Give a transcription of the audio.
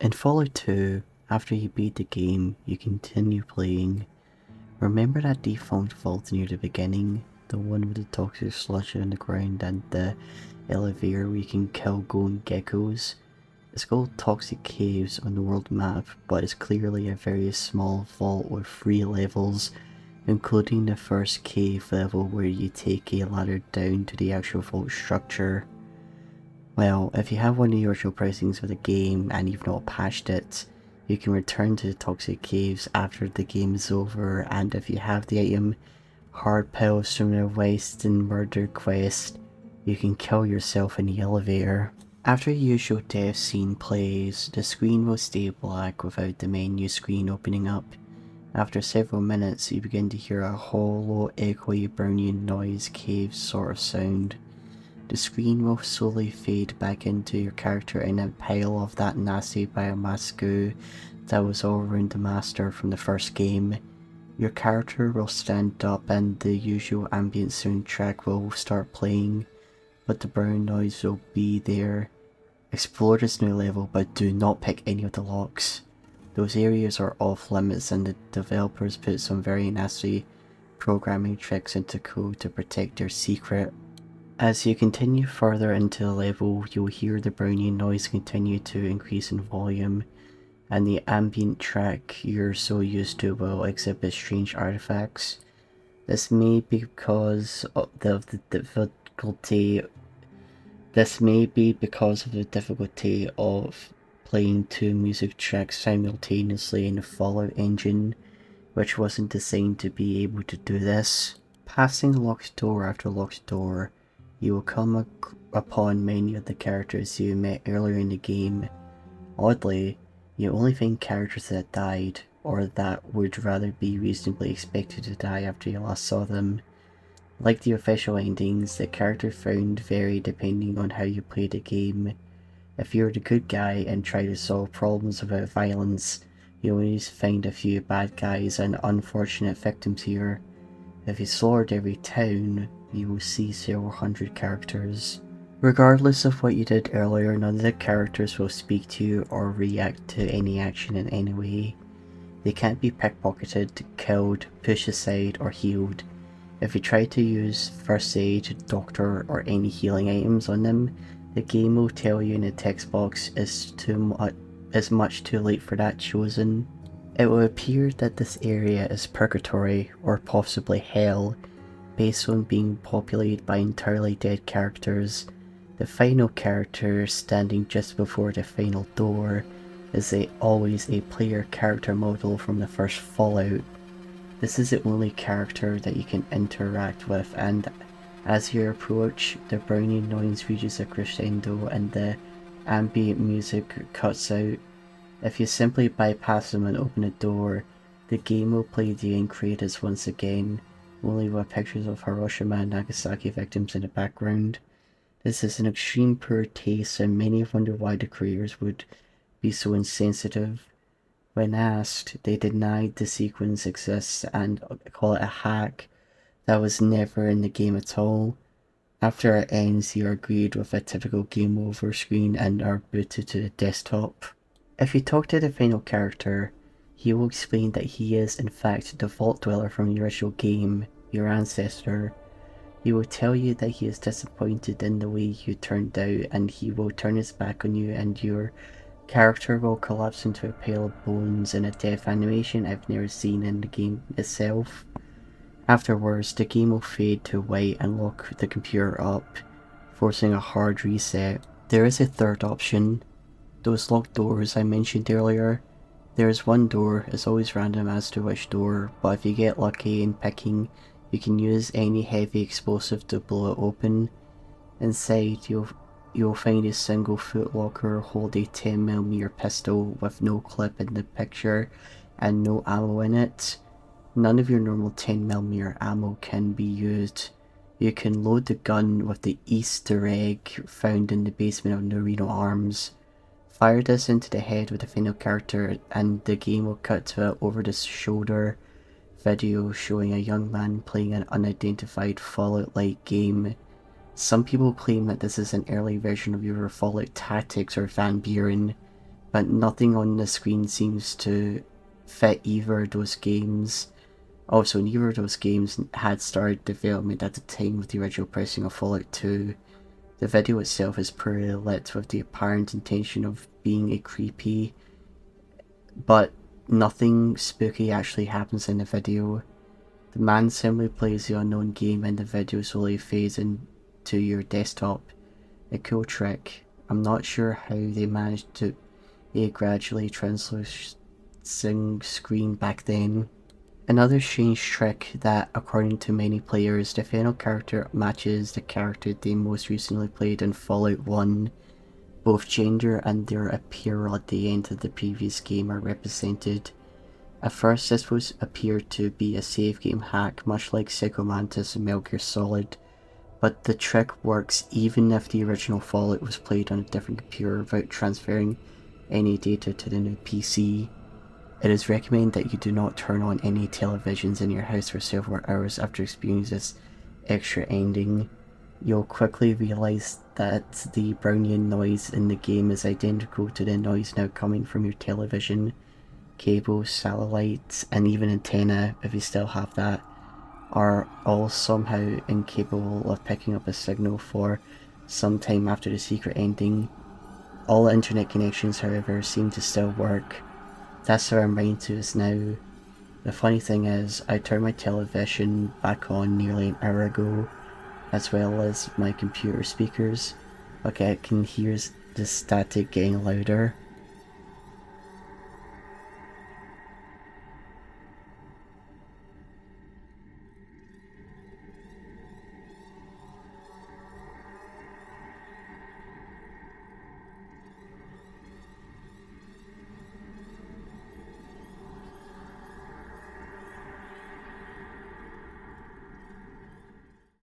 In Fallout 2, after you beat the game, you continue playing. Remember that defunct vault near the beginning? The one with the toxic sludge on the ground and the elevator where you can kill golden geckos? It's called Toxic Caves on the world map, but it's clearly a very small vault with 3 levels, including the first cave level where you take a ladder down to the actual vault structure. Well, if you have one of the original pricings of the game and you've not patched it, you can return to the Toxic Caves after the game is over, and if you have the item Hard Pills from the Western Murder Quest, you can kill yourself in the elevator. After the usual death scene plays, the screen will stay black without the menu screen opening up. After several minutes, you begin to hear a hollow, echoey, burning noise cave sort of sound. The screen will slowly fade back into your character in a pile of that nasty biomass goo that was all around the master from the first game. Your character will stand up and the usual ambient soundtrack will start playing, but the brown noise will be there. Explore this new level, but do not pick any of the locks. Those areas are off limits and the developers put some very nasty programming tricks into code to protect their secret. As you continue further into the level, you'll hear the browning noise continue to increase in volume, and the ambient track you're so used to will exhibit strange artifacts. This may be because of the difficulty. This may be because of the difficulty of playing 2 music tracks simultaneously in the Fallout engine, which wasn't designed to be able to do this. Passing locked door after locked door, you will come upon many of the characters you met earlier in the game. Oddly, you only find characters that died, or that would rather be reasonably expected to die after you last saw them. Like the official endings, the character found vary depending on how you play the game. If you're the good guy and try to solve problems without violence, you always find a few bad guys and unfortunate victims here. If you sword every town, you will see several hundred characters. Regardless of what you did earlier, none of the characters will speak to you or react to any action in any way. They can't be pickpocketed, killed, pushed aside, or healed. If you try to use first aid, doctor, or any healing items on them, the game will tell you in the text box is much too late for that chosen. It will appear that this area is purgatory, or possibly hell, based on being populated by entirely dead characters. The final character standing just before the final door is always a player character model from the first Fallout. This is the only character that you can interact with, and as you approach, the browning noise reaches a crescendo and the ambient music cuts out. If you simply bypass them and open a door, the game will play the end credits once again, only with pictures of Hiroshima and Nagasaki victims in the background. This is an extreme poor taste, and many wonder why the creators would be so insensitive. When asked, they denied the sequence exists and call it a hack that was never in the game at all. After it ends, you are greeted with a typical game over screen and are booted to the desktop. If you talk to the final character, he will explain that he is in fact the Vault Dweller from the original game, your ancestor. He will tell you that he is disappointed in the way you turned out, and he will turn his back on you, and your character will collapse into a pile of bones in a death animation I've never seen in the game itself. Afterwards, the game will fade to white and lock the computer up, forcing a hard reset. There is a third option. Those locked doors I mentioned earlier. There is one door, it's always random as to which door, but if you get lucky in picking, you can use any heavy explosive to blow it open. Inside, you'll find a single footlocker hold a 10mm pistol with no clip in the picture and no ammo in it. None of your normal 10mm ammo can be used. You can load the gun with the Easter egg found in the basement of Norino Arms. Fire this into the head with the final character and the game will cut to a over the shoulder video showing a young man playing an unidentified Fallout-like game. Some people claim that this is an early version of either Fallout Tactics or Van Buren. but nothing on the screen seems to fit either of those games. Also, neither of those games had started development at the time of the original pressing of Fallout 2. The video itself is poorly lit with the apparent intention of being a creepy, but nothing spooky actually happens in the video. The man simply plays the unknown game and the video slowly fades into your desktop. A cool trick. I'm not sure how they managed to a gradually translucent screen back then. Another strange trick that, according to many players, the final character matches the character they most recently played in Fallout 1. Both gender and their appearance at the end of the previous game are represented. At first this was appeared to be a save game hack, much like Psycho Mantis and Metal Gear Solid, but the trick works even if the original Fallout was played on a different computer without transferring any data to the new PC. It is recommended that you do not turn on any televisions in your house for several hours after experiencing this extra ending. You'll quickly realise that the Brownian noise in the game is identical to the noise now coming from your television, cable, satellite, and even antenna, if you still have that, are all somehow incapable of picking up a signal for some time after the secret ending. All internet connections, however, seem to still work. That's how I'm writing to us now. The funny thing is, I turned my television back on nearly an hour ago, as well as my computer speakers. Okay, I can hear the static getting louder.